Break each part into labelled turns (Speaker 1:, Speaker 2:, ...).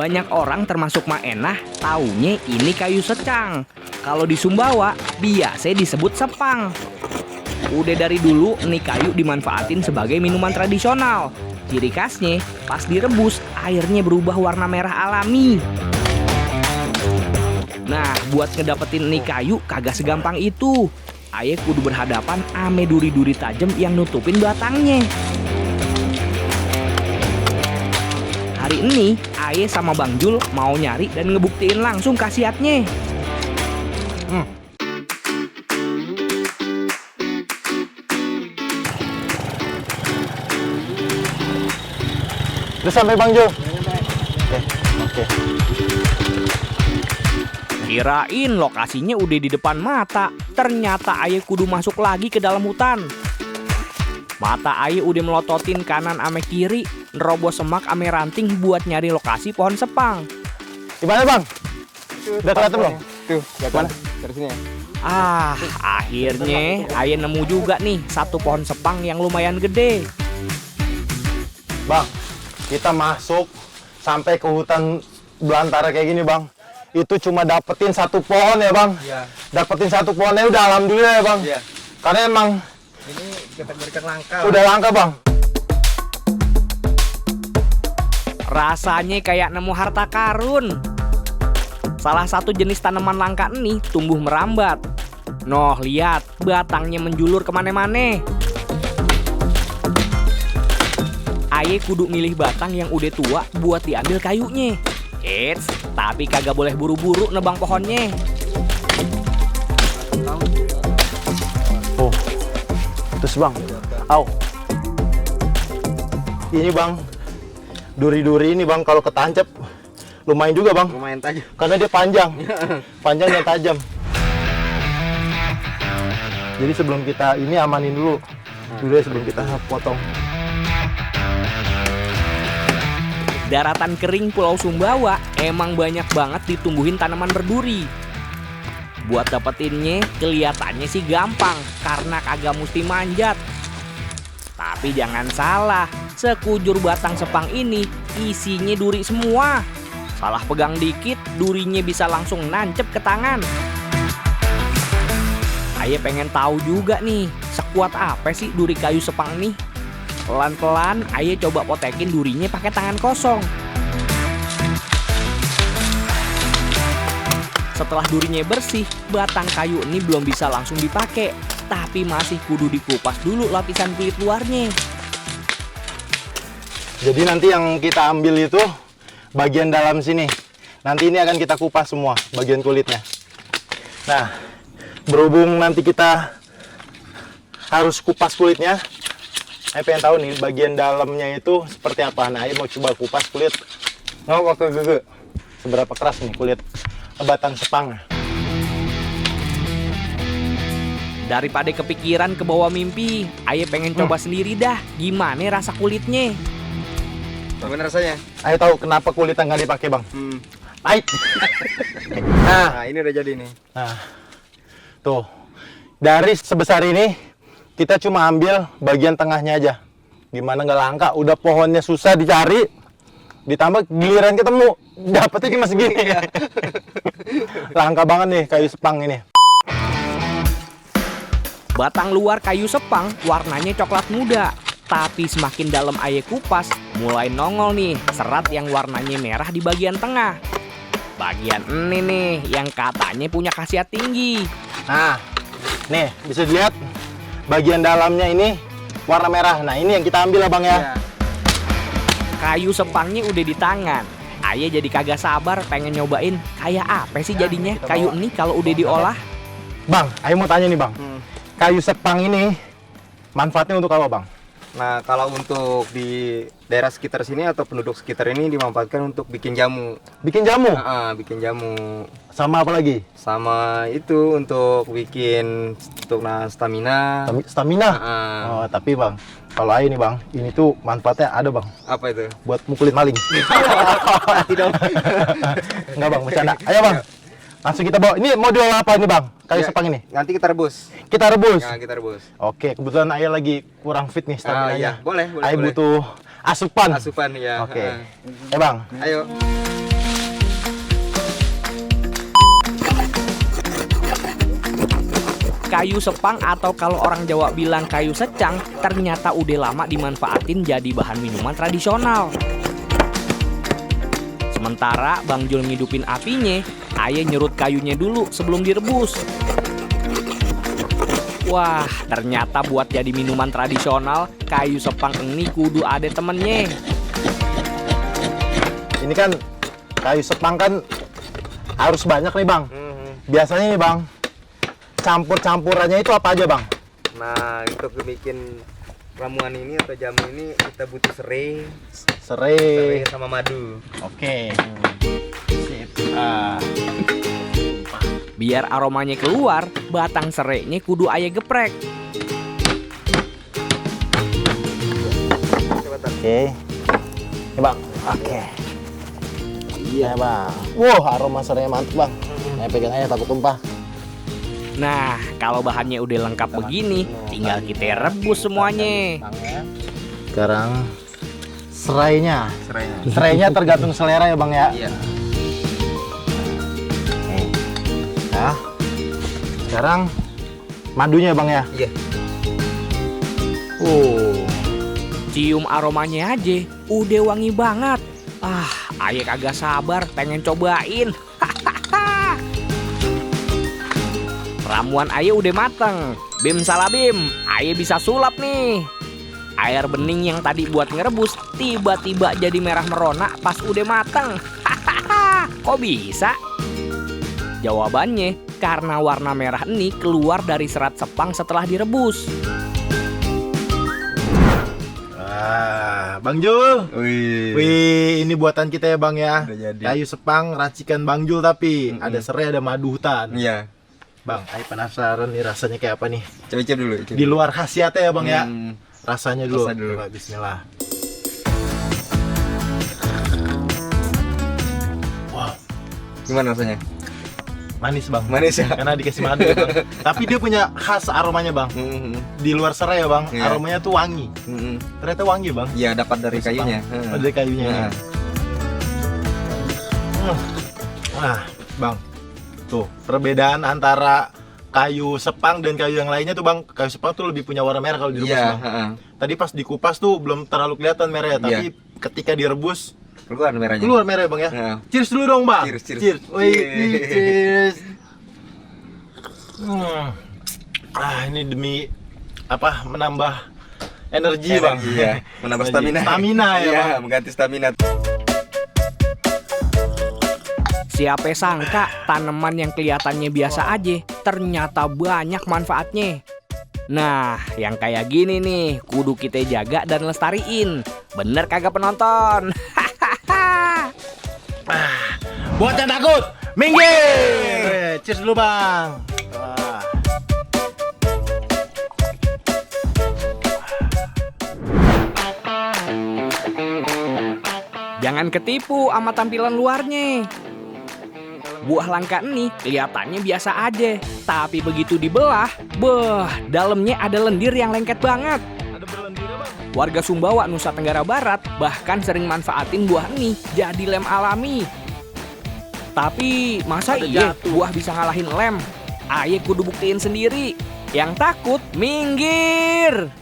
Speaker 1: Banyak orang termasuk Mak Enah taunya ini kayu secang. Kalau di Sumbawa biasa disebut sepang. Udah dari dulu nih kayu dimanfaatin sebagai minuman tradisional. Ciri khasnya pas direbus airnya berubah warna merah alami. Nah, buat ngedapetin nih kayu kagak segampang itu. Aye kudu berhadapan ame duri-duri tajam yang nutupin batangnya. Hari ini Aye sama Bang Jul mau nyari dan ngebuktiin langsung khasiatnya.
Speaker 2: Udah sampai Bang Jul? Oke.
Speaker 1: Kirain lokasinya udah di depan mata. Ternyata Aye kudu masuk lagi ke dalam hutan. Mata Aye udah melototin kanan ame kiri, nerobos semak ame ranting buat nyari lokasi pohon sepang.
Speaker 2: Di mana Bang? Udah kelihatan belum?
Speaker 3: Tuh, mana? Dari sini ya.
Speaker 1: Akhirnya Aye nemu juga nih satu pohon sepang yang lumayan gede.
Speaker 2: Bang, kita masuk sampai ke hutan belantara kayak gini Bang. Itu cuma dapetin satu pohon ya Bang.
Speaker 3: Iya.
Speaker 2: Dapetin satu pohonnya udah alhamdulillah ya Bang.
Speaker 3: Iya.
Speaker 2: Karena emang
Speaker 3: Ini kategorikan langka.
Speaker 2: udah langka Bang.
Speaker 1: Rasanya kayak nemu harta karun. Salah satu jenis tanaman langka nih tumbuh merambat. Noh, lihat batangnya menjulur kemana-mana. Aye kudu milih batang yang udah tua buat diambil kayunya. Eits, tapi kagak boleh buru-buru nebang pohonnya.
Speaker 2: Oh, terus Bang, ini Bang, duri-duri ini Bang kalau ketancap lumayan juga Bang.
Speaker 3: Lumayan tajam.
Speaker 2: Karena dia panjang, panjang dan tajam. Jadi sebelum kita ini amanin dulu, sebelum kita potong.
Speaker 1: Daratan kering Pulau Sumbawa emang banyak banget ditumbuhin tanaman berduri. Buat dapetinnya kelihatannya sih gampang karena kagak mesti manjat. Tapi jangan salah, sekujur batang sepang ini isinya duri semua. Salah pegang dikit, durinya bisa langsung nancep ke tangan. Aye pengen tahu juga nih, sekuat apa sih duri kayu sepang nih? Pelan-pelan Aye coba potekin durinya pakai tangan kosong. Setelah durinya bersih, batang kayu ini belum bisa langsung dipakai, tapi masih kudu dikupas dulu lapisan kulit luarnya.
Speaker 2: Jadi nanti yang kita ambil itu bagian dalam sini. Nanti ini akan kita kupas semua bagian kulitnya. Nah, berhubung nanti kita harus kupas kulitnya, saya pengen tahu nih bagian dalamnya itu seperti apa. Nah, Ayo mau coba kupas kulit. Nggak pakai gege. Seberapa keras nih kulit batang sepang.
Speaker 1: Daripada kepikiran ke bawah mimpi, Aye pengen coba sendiri dah gimana rasa kulitnya.
Speaker 3: Gimana rasanya?
Speaker 2: Ayo tahu kenapa kulitnya nggak dipakai Bang? Pahit.
Speaker 3: Nah, ini udah jadi nih.
Speaker 2: Nah, tuh. Dari sebesar ini, kita cuma ambil bagian tengahnya aja. Gimana nggak langka, udah pohonnya susah dicari, ditambah giliran ketemu, dapetnya cuma segini ya. Langka banget nih kayu sepang ini.
Speaker 1: Batang luar kayu sepang warnanya coklat muda, tapi semakin dalam Aye kupas, mulai nongol nih serat yang warnanya merah di bagian tengah. Bagian ini nih yang katanya punya khasiat tinggi.
Speaker 2: Nah, nih bisa dilihat bagian dalamnya ini warna merah. Nah, ini yang kita ambil lah Bang ya.
Speaker 1: Kayu sepangnya udah di tangan. Aye jadi kagak sabar pengen nyobain kayak apa sih jadinya kayu ini kalau udah diolah.
Speaker 2: Bang, Ayo mau tanya nih Bang. Kayu sepang ini manfaatnya untuk apa Bang?
Speaker 3: Nah, kalau untuk di daerah sekitar sini atau penduduk sekitar ini dimanfaatkan untuk bikin jamu.
Speaker 2: Bikin jamu?
Speaker 3: Bikin jamu.
Speaker 2: Sama apa lagi?
Speaker 3: Sama itu untuk bikin stamina.
Speaker 2: Stamina? Oh, tapi Bang, kalau Ayo nih Bang, ini tuh manfaatnya ada Bang.
Speaker 3: Apa itu?
Speaker 2: Buat mukulin maling.
Speaker 3: Tidak.
Speaker 2: Enggak Bang, bercanda. Ayo Bang, langsung kita bawa. Ini mau diolah apa ini Bang? Kayu sepang ini?
Speaker 3: Nanti kita rebus.
Speaker 2: Kita rebus?
Speaker 3: Nah, kita rebus.
Speaker 2: Oke, kebetulan Ayo lagi kurang fit nih stamina-nya.
Speaker 3: Iya, boleh.
Speaker 2: Ayo butuh asupan.
Speaker 3: Asupan ya.
Speaker 2: Oke. Bang.
Speaker 3: Ayo.
Speaker 1: Kayu sepang atau kalau orang Jawa bilang kayu secang ternyata udah lama dimanfaatin jadi bahan minuman tradisional. Sementara Bang Jul ngidupin apinya, Aye nyerut kayunya dulu sebelum direbus. Wah, ternyata buat jadi minuman tradisional, kayu sepang ini kudu ada temennya.
Speaker 2: Ini kan kayu sepang kan harus banyak nih Bang. Biasanya nih Bang, campur-campurannya itu apa aja Bang?
Speaker 3: Nah, untuk bikin ramuan ini atau jamu ini kita butuh serai
Speaker 2: Serai.
Speaker 3: sama madu.
Speaker 2: Oke. Sip.
Speaker 1: Biar aromanya keluar, batang serainya kudu Aye geprek.
Speaker 2: Oke. Ini Bang. Oke. Iya Bang. Wah, aroma serainya mantap Bang. Saya pegang aja takut tumpah.
Speaker 1: Nah, kalau bahannya udah lengkap begini, tinggal kita rebus semuanya.
Speaker 2: Sekarang serainya.
Speaker 3: Serainya.
Speaker 2: Serainya tergantung selera ya Bang ya.
Speaker 3: Iya.
Speaker 2: Nih. Nah. Sekarang madunya Bang ya.
Speaker 3: Iya.
Speaker 1: Cium aromanya aja, udah wangi banget. Aye kagak sabar pengen cobain. Ramuan Aye udah mateng. Bim salabim, Aye bisa sulap nih. Air bening yang tadi buat ngerebus tiba-tiba jadi merah merona pas udah mateng. Kok bisa? Jawabannya karena warna merah ini keluar dari serat sepang setelah direbus.
Speaker 2: Bang Jul.
Speaker 3: Wih.
Speaker 2: Wih, ini buatan kita ya Bang ya.
Speaker 3: Udah jadi.
Speaker 2: Kayu sepang racikan Bang Jul tapi ada serai, ada madu hutan.
Speaker 3: Iya.
Speaker 2: Bang, saya penasaran nih rasanya kayak apa nih.
Speaker 3: Coba dulu.
Speaker 2: Di luar khasiatnya ya Bang ya.
Speaker 3: Hmm.
Speaker 2: Rasanya dulu.
Speaker 3: Rasa dulu.
Speaker 2: Coba, bismillah. Wow,
Speaker 3: Gimana rasanya?
Speaker 2: manis Bang.
Speaker 3: Manis ya?
Speaker 2: Karena dikasih madu ya, Bang. Tapi dia punya khas aromanya Bang. Di luar serai ya Bang,
Speaker 3: Iya.
Speaker 2: aromanya tuh wangi. Ternyata wangi Bang.
Speaker 3: Iya, dapat dari kayunya.
Speaker 2: Oh, dari kayunya. Nah, Bang. Tuh, perbedaan antara kayu sepang dan kayu yang lainnya tuh Bang. Kayu sepang tuh lebih punya warna merah kalau direbus
Speaker 3: Iya.
Speaker 2: Bang. Tadi pas dikupas tuh belum terlalu kelihatan merah ya, tapi ketika direbus
Speaker 3: Keluar merahnya.
Speaker 2: keluar merah ya Bang ya.
Speaker 3: Iya.
Speaker 2: Cheers dulu dong Bang.
Speaker 3: Cheers, cheers.
Speaker 2: Cheers. Wih,
Speaker 3: Yeay.
Speaker 2: cheers. Ini demi apa? Menambah energi Bang.
Speaker 3: Iya. Menambah stamina.
Speaker 2: Stamina ya
Speaker 3: Iya,
Speaker 2: Bang.
Speaker 3: mengganti stamina.
Speaker 1: Siapa sangka tanaman yang kelihatannya biasa aja ternyata banyak manfaatnya. Nah, yang kayak gini nih kudu kita jaga dan lestariin. Bener kagak penonton?
Speaker 2: Buat yang takut, minggir. Cheers dulu Bang. Wah.
Speaker 1: Jangan ketipu sama tampilan luarnya. Buah langka ini kelihatannya biasa aja, tapi begitu dibelah, dalamnya ada lendir yang lengket banget.
Speaker 2: Ada berlendirnya Bang.
Speaker 1: Warga Sumbawa, Nusa Tenggara Barat bahkan sering manfaatin buah ini jadi lem alami. Tapi masa
Speaker 2: Ada
Speaker 1: iya
Speaker 2: jatuh.
Speaker 1: buah bisa ngalahin lem? Aye kudu buktiin sendiri. Yang takut minggir.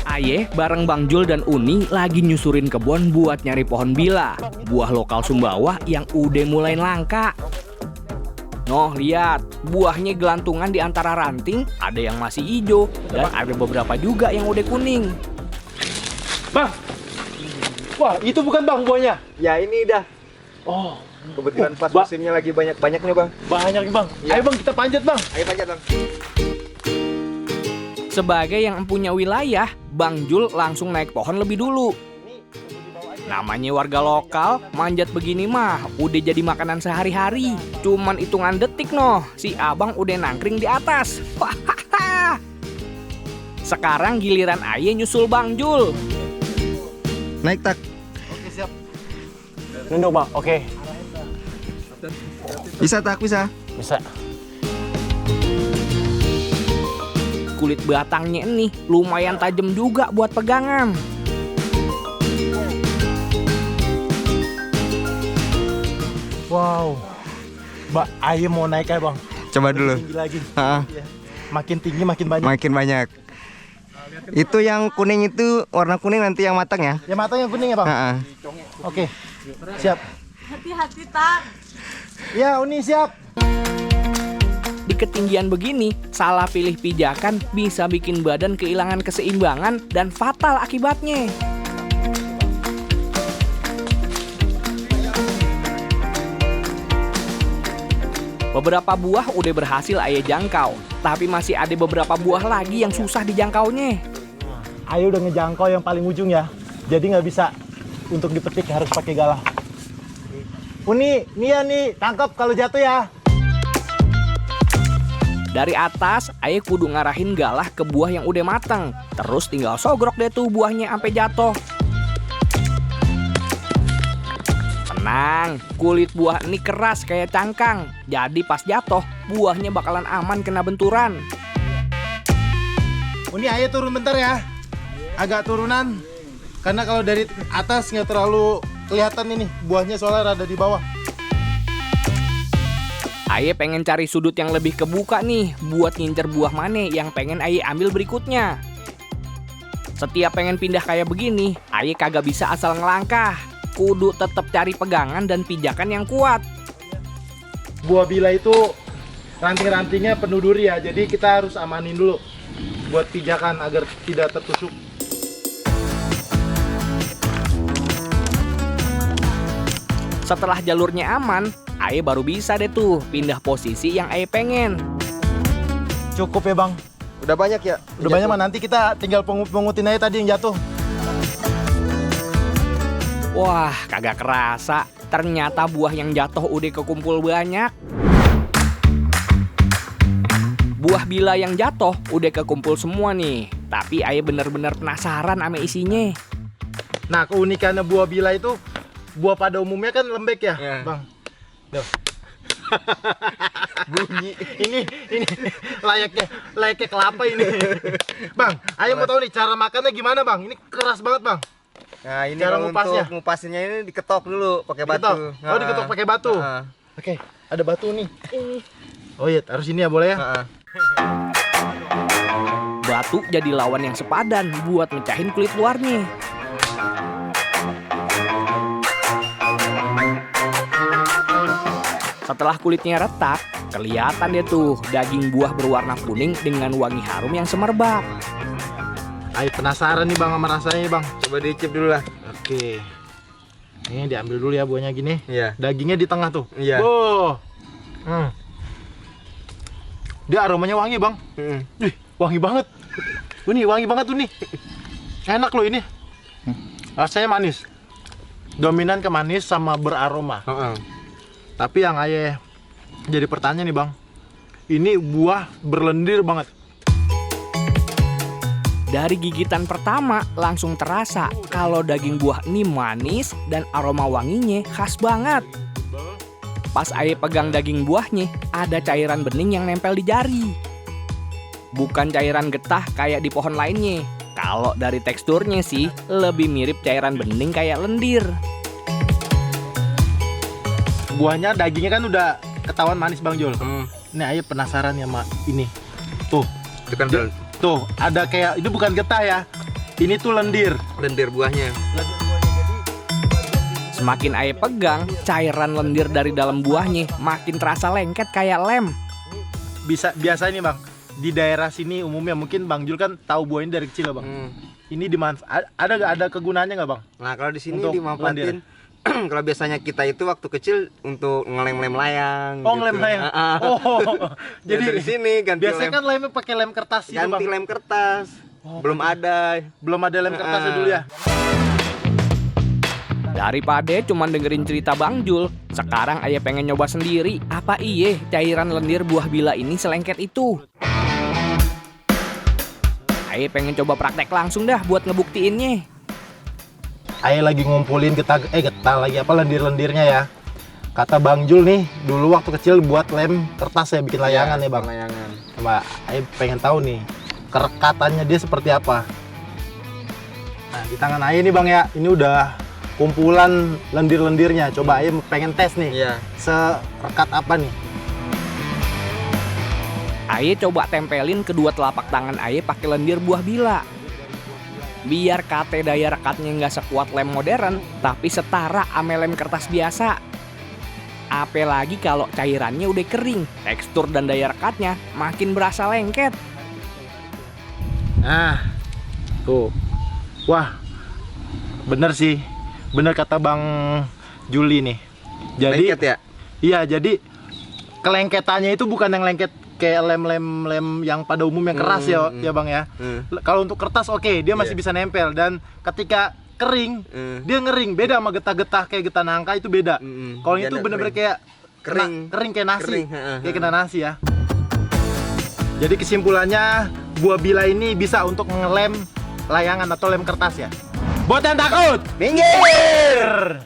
Speaker 1: Aye bareng Bang Jul dan Uni lagi nyusurin kebun buat nyari pohon bila, buah lokal Sumbawa yang udah mulai langka. Noh, lihat, buahnya gelantungan di antara ranting, ada yang masih hijau dan ada beberapa juga yang udah kuning.
Speaker 2: Bang. Wah, itu bukan Bang buahnya.
Speaker 3: Ya, ini dah.
Speaker 2: Oh,
Speaker 3: Kebetulan pas
Speaker 2: Bang.
Speaker 3: musimnya lagi banyak-banyaknya, Bang.
Speaker 2: banyak nih Bang.
Speaker 3: Iya.
Speaker 2: Ayo Bang, kita panjat Bang.
Speaker 3: Ayo panjat, Bang.
Speaker 1: Sebagai yang punya wilayah, Bang Jul langsung naik pohon lebih dulu. Namanya warga lokal, manjat begini mah udah jadi makanan sehari-hari. Cuman hitungan detik noh, si abang udah nangkring di atas. Sekarang giliran Aye nyusul Bang Jul.
Speaker 3: Naik tak.
Speaker 2: Oke, siap. Nunduk Bang. Oke.
Speaker 3: Bisa tak, bisa.
Speaker 2: Bisa.
Speaker 1: Kulit batangnya nih lumayan tajam juga buat pegangan.
Speaker 2: Wow. Ayo mau naik ya bang.
Speaker 3: Coba dulu.
Speaker 2: Tinggi lagi.
Speaker 3: Heeh.
Speaker 2: Iya. Makin tinggi makin banyak.
Speaker 3: Makin banyak. Itu yang kuning itu warna kuning nanti yang matang ya?
Speaker 2: Ya matanya kuning ya bang.
Speaker 3: Heeh.
Speaker 2: Oke. Siap.
Speaker 4: Hati-hati tak.
Speaker 2: Ya Uni siap.
Speaker 1: Di ketinggian begini, salah pilih pijakan bisa bikin badan kehilangan keseimbangan dan fatal akibatnya. Beberapa buah udah berhasil Aye jangkau, tapi masih ada beberapa buah lagi yang susah dijangkaunya.
Speaker 2: Ayo udah ngejangkau yang paling ujung ya. Jadi nggak bisa untuk dipetik, harus pakai galah. Uni, nih ya nih, tangkap kalau jatuh ya.
Speaker 1: Dari atas, Aye kudu ngarahin galah ke buah yang udah matang. Terus tinggal sogrok deh tuh buahnya sampai jatuh. Tenang, kulit buah ini keras kayak cangkang. Jadi pas jatuh, buahnya bakalan aman kena benturan.
Speaker 2: Uni, ayo turun bentar ya. Agak turunan. Karena kalau dari atas nggak terlalu kelihatan ini. Buahnya soalnya rada di bawah.
Speaker 1: Aye pengen cari sudut yang lebih kebuka nih buat ngincer buah mana yang pengen Aye ambil berikutnya. Setiap pengen pindah kayak begini, Aye kagak bisa asal ngelangkah. Kudu tetap cari pegangan dan pijakan yang kuat.
Speaker 2: Buah bila itu ranting-rantingnya penuh duri ya. Jadi kita harus amanin dulu buat pijakan agar tidak tertusuk.
Speaker 1: Setelah jalurnya aman, Aye baru bisa deh tuh pindah posisi yang Aye pengen.
Speaker 2: Cukup ya bang.
Speaker 3: Udah banyak ya?
Speaker 2: Udah banyak mah, nanti kita tinggal pengutin aja tadi yang jatuh.
Speaker 1: Wah, kagak kerasa. Ternyata buah yang jatuh udah kekumpul banyak. Buah bila yang jatuh udah kekumpul semua nih. Tapi Aye bener-bener penasaran sama isinya.
Speaker 2: Nah, keunikannya buah bila itu, buah pada umumnya kan lembek ya,
Speaker 3: Ya.
Speaker 2: bang. Duh.
Speaker 3: Bunyi.
Speaker 2: ini layaknya kelapa ini. Bang, ayo mau tahu nih cara makannya gimana bang? Ini keras banget bang.
Speaker 3: Nah, ini
Speaker 2: Cara
Speaker 3: kalau
Speaker 2: ngupasnya?
Speaker 3: untuk ngupasnya ini diketok dulu pakai
Speaker 2: Diketok?
Speaker 3: batu.
Speaker 2: Oh, diketok pakai batu. Oke, ada batu nih. Oh iya, taruh sini ya boleh ya?
Speaker 1: Batu jadi lawan yang sepadan buat mecahin kulit luarnya. Setelah kulitnya retak, kelihatan deh tuh daging buah berwarna kuning dengan wangi harum yang semerbak.
Speaker 2: Ayo penasaran nih bang sama rasanya nih bang.
Speaker 3: Coba diicip dulu lah.
Speaker 2: Oke. Ini diambil dulu ya buahnya gini.
Speaker 3: Iya.
Speaker 2: Dagingnya di tengah tuh.
Speaker 3: Iya.
Speaker 2: Wow. Dia aromanya wangi bang. Ih, wangi banget. Ini wangi banget tuh nih. Enak loh ini. Rasanya manis. Dominan ke manis sama beraroma. Tapi yang Aye jadi pertanyaan nih bang. Ini buah berlendir banget.
Speaker 1: Dari gigitan pertama langsung terasa kalau daging buah ini manis dan aroma wanginya khas banget. Pas Aye pegang daging buahnya, ada cairan bening yang nempel di jari. Bukan cairan getah kayak di pohon lainnya. Kalau dari teksturnya sih, lebih mirip cairan bening kayak lendir.
Speaker 2: Buahnya dagingnya kan udah ketahuan manis bang Jul. Ini Aye penasaran ya sama ini. Tuh.
Speaker 3: Itu kan
Speaker 2: Tuh, ada kayak, ini bukan getah ya. Ini tuh lendir.
Speaker 3: lendir buahnya.
Speaker 1: Semakin Aye pegang, cairan lendir dari dalam buahnya makin terasa lengket kayak lem.
Speaker 2: Biasa ini bang, di daerah sini umumnya mungkin Bang Jul kan tahu buah ini dari kecil ya bang. Ini ada kegunaannya nggak bang?
Speaker 3: Nah, kalau di sini
Speaker 2: Untuk
Speaker 3: dimanfaatin. Kalau biasanya kita itu waktu kecil untuk ngelem-lem layang.
Speaker 2: Oh, ngelem layang. Oh,
Speaker 3: Jadi dari sini ganti
Speaker 2: biasanya
Speaker 3: lem.
Speaker 2: kan lemnya pakai lem kertas gitu
Speaker 3: Ganti
Speaker 2: bang.
Speaker 3: lem kertas.
Speaker 2: Oh,
Speaker 3: Belum ada.
Speaker 2: Belum ada lem kertasnya dulu ya.
Speaker 1: Daripada cuman dengerin cerita Bang Jul, sekarang Aye pengen nyoba sendiri. Apa iye cairan lendir buah bila ini selengket itu? Aye pengen coba praktek langsung dah buat ngebuktiinnya.
Speaker 2: Aye lagi ngumpulin getah lagi apa lendir-lendirnya ya. Kata Bang Jul nih, dulu waktu kecil buat lem kertas ya bikin layangan ya bang.
Speaker 3: Layangan.
Speaker 2: Coba Aye pengen tahu nih kerekatannya dia seperti apa. Nah di tangan Aye nih bang ya, ini udah kumpulan lendir-lendirnya. Coba Aye pengen tes nih.
Speaker 3: Iya.
Speaker 2: Serekat apa nih?
Speaker 1: Aye coba tempelin kedua telapak tangan Aye pakai lendir buah bila. Biar kate daya rekatnya nggak sekuat lem modern, tapi setara ame lem kertas biasa. Apalagi kalau cairannya udah kering, tekstur dan daya rekatnya makin berasa lengket.
Speaker 2: Nah, tuh. Wah, bener sih. Bener kata Bang Juli nih. Jadi,
Speaker 3: Lengket ya?
Speaker 2: iya, jadi kelengketannya itu bukan yang lengket kayak lem yang pada umum yang keras ya Bang ya. Kalau untuk kertas oke, dia masih bisa nempel, dan ketika kering dia ngering, beda sama getah-getah kayak getah nangka itu beda. Kalau itu bener-bener kayak kering kayak nasi, kayak kena nasi ya. Jadi kesimpulannya buah bila ini bisa untuk ngelem layangan atau lem kertas ya. Buat yang takut, minggir!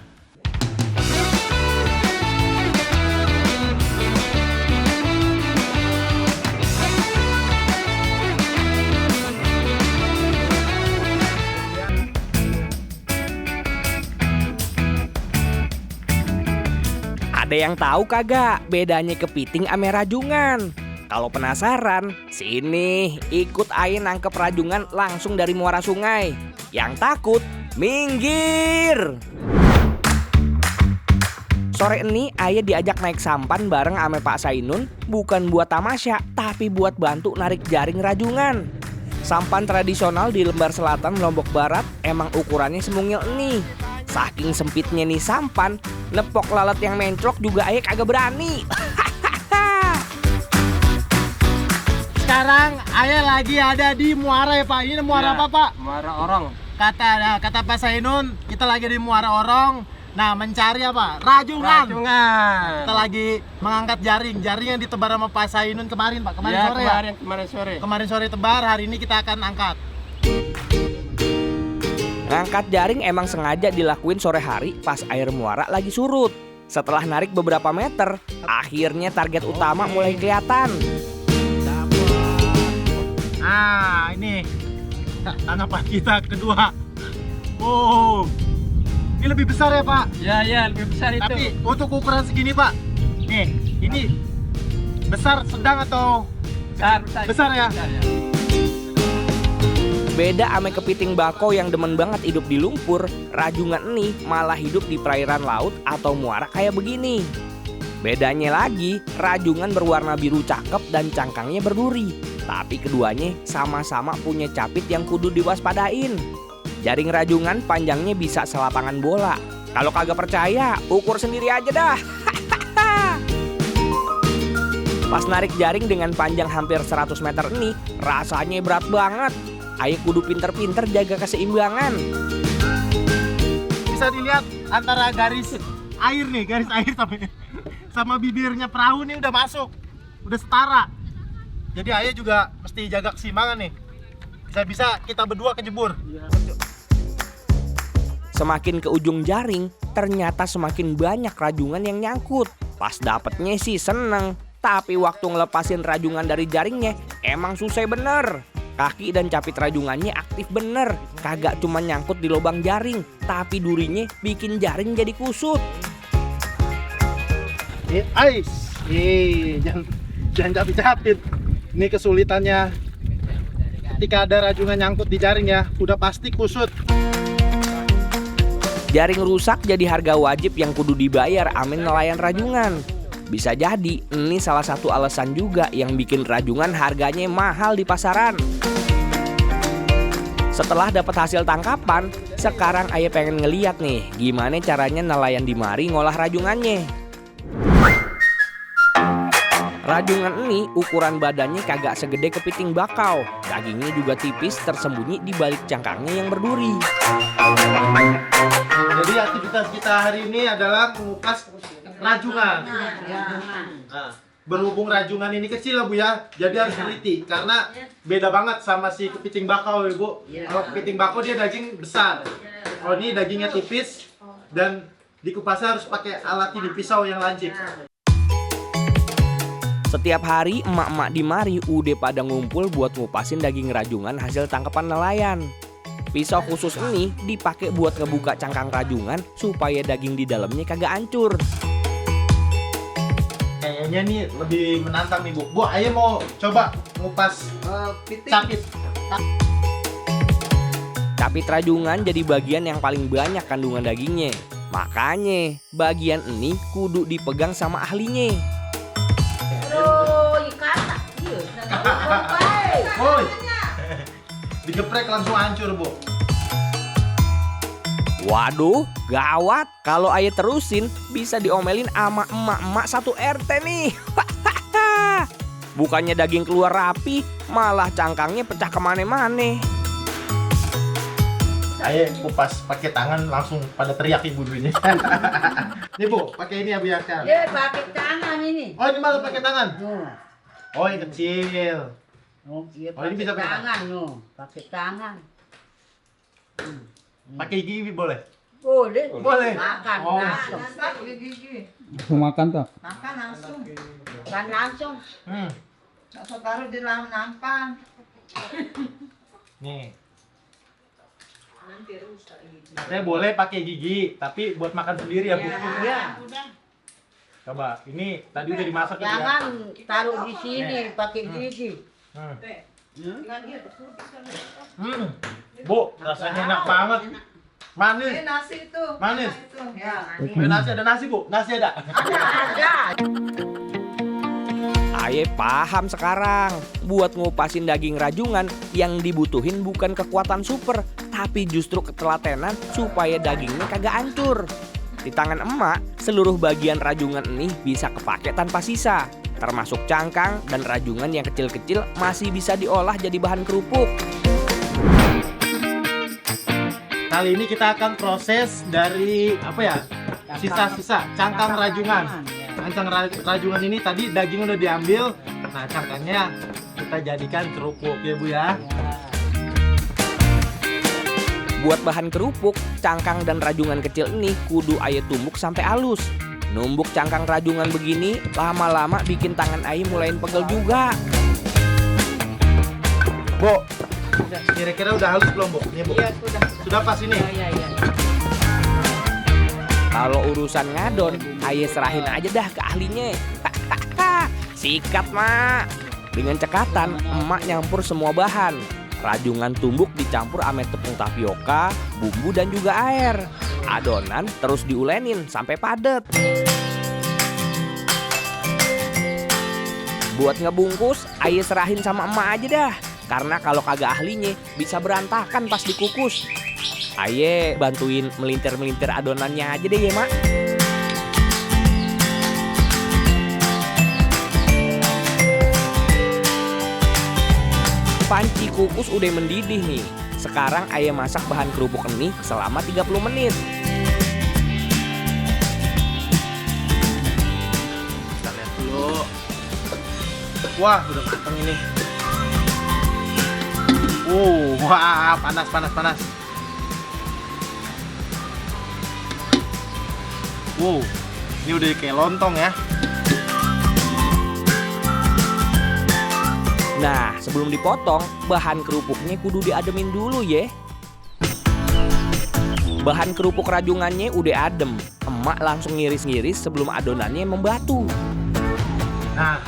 Speaker 1: Ada yang tahu kagak bedanya kepiting ame rajungan? Kalau penasaran, sini ikut Aye nangkep rajungan langsung dari muara sungai. Yang takut, minggir! Sore ini Aye diajak naik sampan bareng ame Pak Sainun, bukan buat tamasya, tapi buat bantu narik jaring rajungan. Sampan tradisional di Lembar Selatan, Lombok Barat emang ukurannya semungil nih. Saking sempitnya nih sampan, nepok lalat yang menclok juga Aye kagak berani.
Speaker 2: Sekarang Aye lagi ada di muara ya Pak. Ini muara apa Pak?
Speaker 3: Muara Orong.
Speaker 2: Kata Pak Sainun, kita lagi di muara Orong. Nah, mencari apa? Rajungan. Kita lagi mengangkat jaring yang ditebar sama Pak Sainun kemarin Pak.
Speaker 3: Kemarin sore.
Speaker 2: Kemarin sore tebar, hari ini kita akan angkat.
Speaker 1: Ngangkat jaring emang sengaja dilakuin sore hari pas air muara lagi surut. Setelah narik beberapa meter, akhirnya target utama mulai kelihatan.
Speaker 2: Nah, ini tangkapan kita kedua. Oh, ini lebih besar ya Pak?
Speaker 3: Ya, lebih besar itu.
Speaker 2: Tapi untuk ukuran segini Pak, nih, ini besar, sedang atau besar ya?
Speaker 1: Beda ame kepiting bako yang demen banget hidup di lumpur, rajungan ini malah hidup di perairan laut atau muara kayak begini. Bedanya lagi, rajungan berwarna biru cakep dan cangkangnya berduri. Tapi keduanya sama-sama punya capit yang kudu diwaspadain. Jaring rajungan panjangnya bisa selapangan bola. Kalau kagak percaya, ukur sendiri aja dah. Pas narik jaring dengan panjang hampir 100 meter ini, rasanya berat banget. Aye kudu pinter-pinter jaga keseimbangan.
Speaker 2: Bisa dilihat antara garis air sama bibirnya perahu nih udah masuk, udah setara. Jadi Aye juga mesti jaga keseimbangan nih. Bisa-bisa kita berdua kejebur.
Speaker 1: Semakin ke ujung jaring, ternyata semakin banyak rajungan yang nyangkut. Pas dapetnya sih seneng, tapi waktu ngelepasin rajungan dari jaringnya emang susah bener. Kaki dan capit rajungannya aktif bener, kagak cuma nyangkut di lubang jaring, tapi durinya bikin jaring jadi kusut.
Speaker 2: Jangan capit-capit. Ini kesulitannya ketika ada rajungan nyangkut di jaring ya, udah pasti kusut.
Speaker 1: Jaring rusak jadi harga wajib yang kudu dibayar amin nelayan rajungan. Bisa jadi ini salah satu alasan juga yang bikin rajungan harganya mahal di pasaran. Setelah dapat hasil tangkapan, sekarang Aye pengen ngeliat nih gimana caranya nelayan di mari ngolah rajungannya. Rajungan ini ukuran badannya kagak segede kepiting bakau. Dagingnya juga tipis tersembunyi di balik cangkangnya yang berduri.
Speaker 2: Jadi aktivitas kita hari ini adalah mengupas rajungan. Nah, berhubung rajungan ini kecil ya Bu ya, jadi harus teliti karena beda banget sama si kepiting bakau ya Bu. Kalau kepiting bakau dia daging besar, kalau ini dagingnya tipis dan dikupasnya harus pakai alat ini, pisau yang lancip.
Speaker 1: Setiap hari emak-emak di mari udah pada ngumpul buat ngupasin daging rajungan hasil tangkapan nelayan. Pisau khusus ini dipakai buat ngebuka cangkang rajungan supaya daging di dalamnya kagak hancur.
Speaker 2: Kayaknya nih lebih menantang nih Bu. Bu, ayo mau coba ngupas capit.
Speaker 1: Capit rajungan jadi bagian yang paling banyak kandungan dagingnya. Makanya bagian ini kudu dipegang sama ahlinya.
Speaker 2: Woi. Digeprek langsung hancur, Bu.
Speaker 1: Waduh, gawat. Kalau Aye terusin bisa diomelin sama emak-emak satu RT nih. Bukannya daging keluar rapi, malah cangkangnya pecah kemana-mana.
Speaker 2: Ayo kupas pakai tangan langsung pada teriak ibu dulu ini. Nih Bu, pakai ini ya biarkan.
Speaker 4: Ya pakai tangan ini.
Speaker 2: Oh, ini malah pakai tangan.
Speaker 4: Nuh.
Speaker 2: Oh, yang kecil.
Speaker 4: Oh, iya,
Speaker 2: Oh, ini bisa
Speaker 4: pakai
Speaker 2: pakai
Speaker 4: tangan, nuh. Pakai tangan.
Speaker 2: Pakai gigi boleh?
Speaker 4: Boleh.
Speaker 2: Boleh.
Speaker 4: Makan
Speaker 2: Oh.
Speaker 4: langsung.
Speaker 5: Langsung makan tuh.
Speaker 4: Makan langsung. Makan langsung. Nggak taruh di dalam nampan.
Speaker 2: Nih. Katanya boleh pakai gigi, tapi buat makan sendiri ya Bu.
Speaker 4: Iya.
Speaker 2: Coba, ini tadi udah dimasak ya.
Speaker 4: Jangan taruh di sini pakai gigi.
Speaker 2: Bu, rasanya enak banget. Manis.
Speaker 4: Nasi itu.
Speaker 2: Manis.
Speaker 4: Ya.
Speaker 2: Ada nasi Bu? Nasi ada?
Speaker 4: Ada.
Speaker 1: Aye paham sekarang. Buat ngupasin daging rajungan yang dibutuhin bukan kekuatan super, tapi justru ketelatenan supaya dagingnya kagak hancur. Di tangan emak, seluruh bagian rajungan ini bisa kepake tanpa sisa. Termasuk cangkang dan rajungan yang kecil-kecil masih bisa diolah jadi bahan kerupuk.
Speaker 2: Kali ini kita akan proses dari apa ya? Sisa-sisa cangkang rajungan. Cangkang rajungan ini tadi daging udah diambil. Nah, cangkangnya kita jadikan kerupuk ya Bu ya.
Speaker 1: Buat bahan kerupuk, cangkang dan rajungan kecil ini kudu Aye tumbuk sampai halus. Numbuk cangkang rajungan begini lama-lama bikin tangan Aye mulain pegel juga.
Speaker 2: Bu, kira-kira udah halus belum Bu? Nih Bu.
Speaker 4: Iya, sudah.
Speaker 2: Sudah pas ini.
Speaker 4: Iya.
Speaker 1: Kalau urusan ngadon, Aye serahin aja dah ke ahlinya. Sikat, Mak. Dengan cekatan, emak nyampur semua bahan. Rajungan tumbuk dicampur ame tepung tapioka, bumbu dan juga air. Adonan terus diulenin sampai padat. Buat ngebungkus, Aye serahin sama emak aja dah. Karena kalau kagak ahlinya bisa berantakan pas dikukus. Aye bantuin melintir-melintir adonannya aja deh ya, Mak. Panci kukus udah mendidih nih. Sekarang Aye masak bahan kerupuk ini selama 30 menit.
Speaker 2: Kita lihat dulu. Wah, udah matang ini. Wah, panas. Wow, ini udah kayak lontong ya.
Speaker 1: Nah, sebelum dipotong, bahan kerupuknya kudu diademin dulu ya. Bahan kerupuk rajungannya udah adem. Emak langsung ngiris-ngiris sebelum adonannya membatu.
Speaker 2: Nah,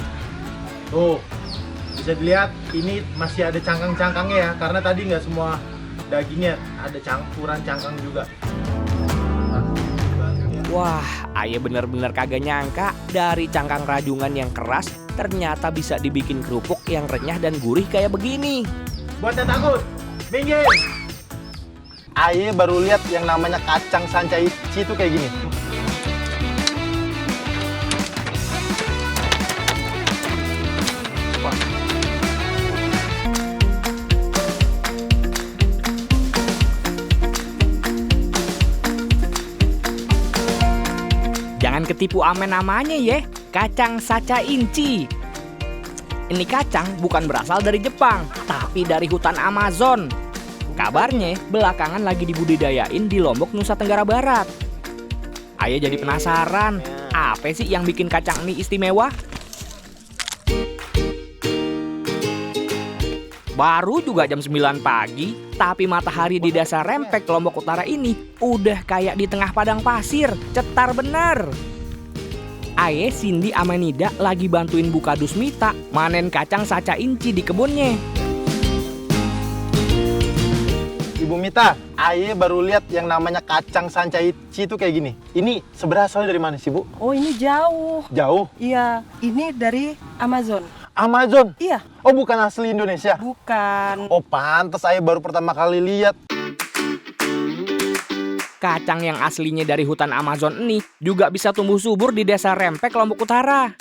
Speaker 2: tuh bisa dilihat ini masih ada cangkang-cangkangnya ya, karena tadi nggak semua dagingnya ada campuran cangkang juga.
Speaker 1: Wah, Aye bener-bener kagak nyangka dari cangkang rajungan yang keras ternyata bisa dibikin kerupuk yang renyah dan gurih kayak begini.
Speaker 2: Buat yang takut, minggir. Aye baru lihat yang namanya kacang sanca ici itu kayak gini. Wah.
Speaker 1: Jangan ketipu ame namanya ya, kacang saca inci. Ini kacang bukan berasal dari Jepang, tapi dari hutan Amazon. Kabarnya belakangan lagi dibudidayain di Lombok, Nusa Tenggara Barat. Ayo jadi penasaran, apa sih yang bikin kacang ini istimewa? Baru juga jam 9 pagi, tapi matahari di dasar Rempek Lombok Utara ini udah kayak di tengah padang pasir, cetar bener. Aye, Cindy, Amanida lagi bantuin Bu Kadus Mita manen kacang saca inci di kebunnya.
Speaker 2: Ibu Mita, Aye baru lihat yang namanya kacang sanca ici itu kayak gini. Ini berasal dari mana sih, Bu?
Speaker 6: Oh, ini jauh.
Speaker 2: Jauh?
Speaker 6: Iya, ini dari Amazon.
Speaker 2: Amazon?
Speaker 6: Iya,
Speaker 2: Oh, bukan asli Indonesia?
Speaker 6: bukan.
Speaker 2: Oh, pantas Aye baru pertama kali lihat.
Speaker 1: Kacang yang aslinya dari hutan Amazon ini juga bisa tumbuh subur di desa Rempek Lombok Utara.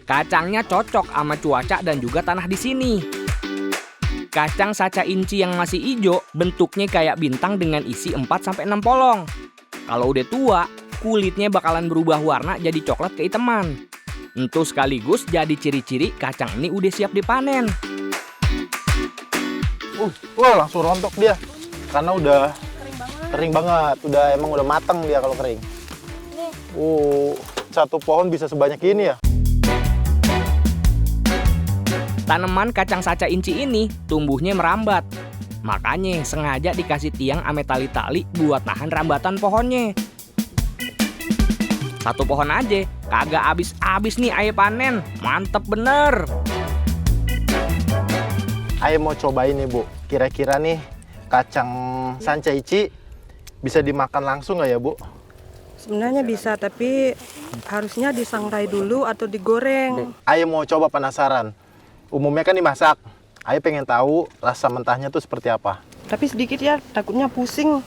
Speaker 1: Kacangnya cocok sama cuaca dan juga tanah di sini. Kacang saca inci yang masih hijau bentuknya kayak bintang dengan isi 4-6 polong. Kalau udah tua, kulitnya bakalan berubah warna jadi coklat kehitaman. Itu sekaligus jadi ciri-ciri kacang ini udah siap dipanen.
Speaker 2: Wah, langsung rontok dia. Karena udah kering banget. Emang udah matang dia kalau kering. Satu pohon bisa sebanyak ini ya?
Speaker 1: Tanaman kacang saca inci ini tumbuhnya merambat. Makanya sengaja dikasih tiang ame tali-tali buat nahan rambatan pohonnya. Satu pohon aja kagak abis-abis nih Aye panen. Mantep bener.
Speaker 2: Aye mau cobain nih, Bu. Kira-kira nih kacang sanca ici bisa dimakan langsung nggak ya, Bu?
Speaker 6: Sebenarnya bisa, tapi harusnya disangrai dulu atau digoreng.
Speaker 2: Aye mau coba, penasaran. Umumnya kan dimasak. Aye pengen tahu rasa mentahnya tuh seperti apa.
Speaker 6: Tapi sedikit ya, takutnya pusing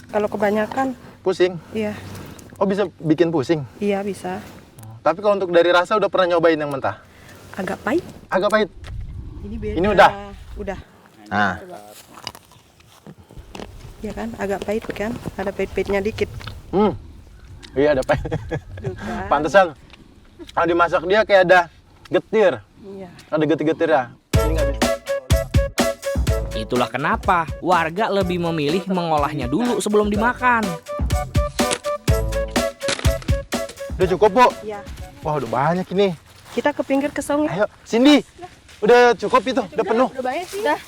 Speaker 6: kalau kebanyakan.
Speaker 2: Pusing?
Speaker 6: Iya,
Speaker 2: Oh, bisa bikin pusing?
Speaker 6: iya bisa.
Speaker 2: Tapi kalau untuk dari rasa udah pernah nyobain yang mentah?
Speaker 6: Agak pahit.
Speaker 2: Agak pahit.
Speaker 6: Ini beda.
Speaker 2: Ini udah?
Speaker 6: Udah.
Speaker 2: Nah,
Speaker 6: Ya kan, agak pahit kan? Ada pahit-pahitnya dikit.
Speaker 2: iya ada pahit.
Speaker 6: Tuh kan?
Speaker 2: Pantesan. Kalau dimasak dia kayak ada getir.
Speaker 6: Iya.
Speaker 2: Ada getir-getir ya. Ini nggak bisa.
Speaker 1: Itulah kenapa warga lebih memilih mengolahnya dulu sebelum dimakan.
Speaker 2: Udah cukup, Bu?
Speaker 6: Iya.
Speaker 2: Wah, udah banyak ini.
Speaker 6: Kita ke pinggir ke sungai.
Speaker 2: Ayo, Cindy. Udah cukup itu? Udah penuh?
Speaker 6: Udah banyak sih. Udah.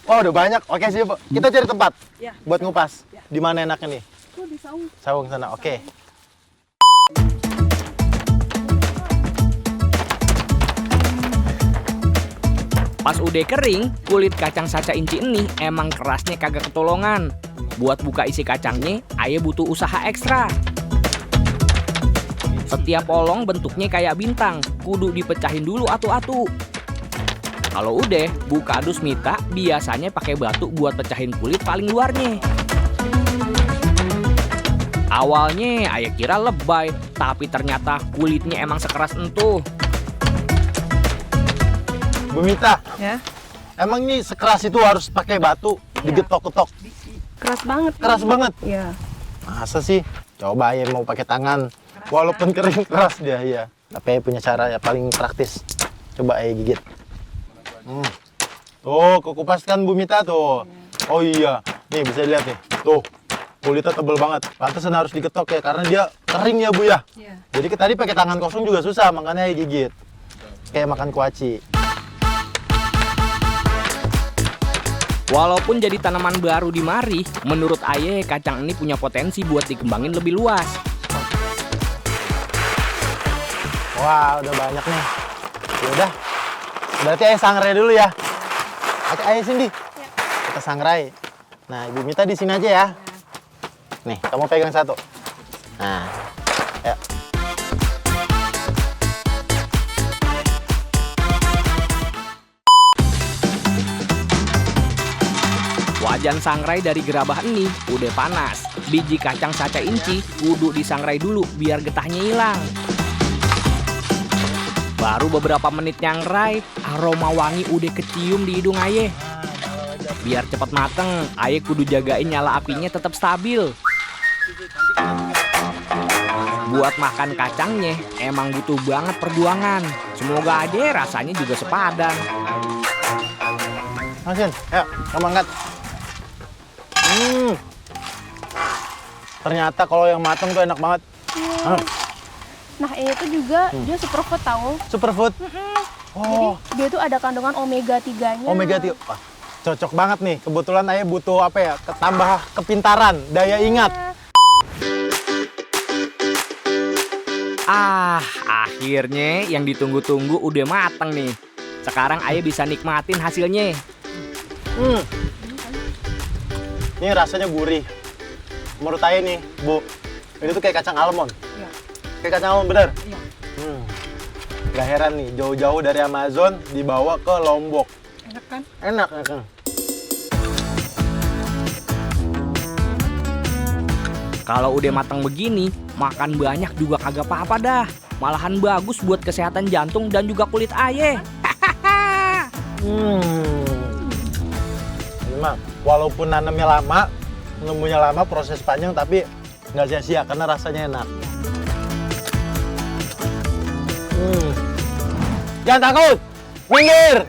Speaker 2: Oh, udah banyak. Oke, sih, Bu. Kita cari tempat
Speaker 6: Ya.
Speaker 2: buat ngupas. Di mana enaknya nih?
Speaker 6: Tuh di saung.
Speaker 2: Saung sana. Oke.
Speaker 1: Pas udah kering, kulit kacang saca inci ini emang kerasnya kagak ketolongan. Buat buka isi kacangnya, Aye butuh usaha ekstra. Setiap polong bentuknya kayak bintang, kudu dipecahin dulu atu-atu. Kalau udah, Bu Kadus Mita biasanya pakai batu buat pecahin kulit paling luarnya. Awalnya Aye kira lebay, tapi ternyata kulitnya emang sekeras entuh.
Speaker 2: Bu Mita,
Speaker 6: Ya.
Speaker 2: emang ini sekeras itu harus pakai batu, digetok-getok.
Speaker 6: Keras banget.
Speaker 2: Keras banget.
Speaker 6: Iya.
Speaker 2: Masa sih? Coba Aye mau pakai tangan. Walaupun kering keras dia, iya. Tapi Aye punya cara ya paling praktis. Coba Aye gigit. Tuh, kukupas kan Bu Mita tuh. Oh iya, nih bisa dilihat nih. Tuh, kulitnya tebel banget. Pantesan harus digetok ya, karena dia kering ya Bu ya.
Speaker 6: Iya.
Speaker 2: Jadi tadi pakai tangan kosong juga susah, makanya Aye gigit. Kayak makan kuaci.
Speaker 1: Walaupun jadi tanaman baru di mari, menurut Aye kacang ini punya potensi buat dikembangin lebih luas.
Speaker 2: Wah, udah banyak nih. Yaudah, berarti Aye sangrai dulu ya. Aye Cindy, kita sangrai. Nah, Ibu Mita di sini aja ya. Nih, kamu pegang satu. Nah, ya.
Speaker 1: Wajan sangrai dari gerabah ini udah panas. Biji kacang saca inci kudu disangrai dulu biar getahnya hilang. Baru beberapa menit nyangrai, aroma wangi udah kecium di hidung Aye. Biar cepat mateng, Aye kudu jagain nyala apinya tetap stabil. Buat makan kacangnya emang butuh banget perjuangan. Semoga aja rasanya juga sepadan.
Speaker 2: Masin, ya, kamu angkat. Ternyata kalau yang matang tuh enak banget.
Speaker 7: Nah, ini tuh juga dia superfood tahu.
Speaker 2: Superfood. Oh,
Speaker 7: Dia tuh ada kandungan omega 3-nya.
Speaker 2: omega 3. Wah, Cocok banget nih. Kebetulan ayah butuh apa ya? Tambah kepintaran, daya ingat.
Speaker 1: Akhirnya yang ditunggu-tunggu udah mateng nih. Sekarang ayah bisa nikmatin hasilnya.
Speaker 2: Ini rasanya gurih. Menurut ayah nih, Bu, ini tuh kayak kacang almond.
Speaker 4: Iya.
Speaker 2: Kayak kacang almond, bener?
Speaker 4: Iya.
Speaker 2: Gak heran nih, jauh-jauh dari Amazon dibawa ke Lombok.
Speaker 4: Enak kan?
Speaker 2: Enak, enak.
Speaker 1: Kalau udah matang begini, makan banyak juga kagak apa-apa dah. Malahan bagus buat kesehatan jantung dan juga kulit ayah.
Speaker 2: Memang, walaupun nanamnya lama, numbuhnya lama, proses panjang, tapi nggak sia-sia karena rasanya enak. Jangan takut, minggir.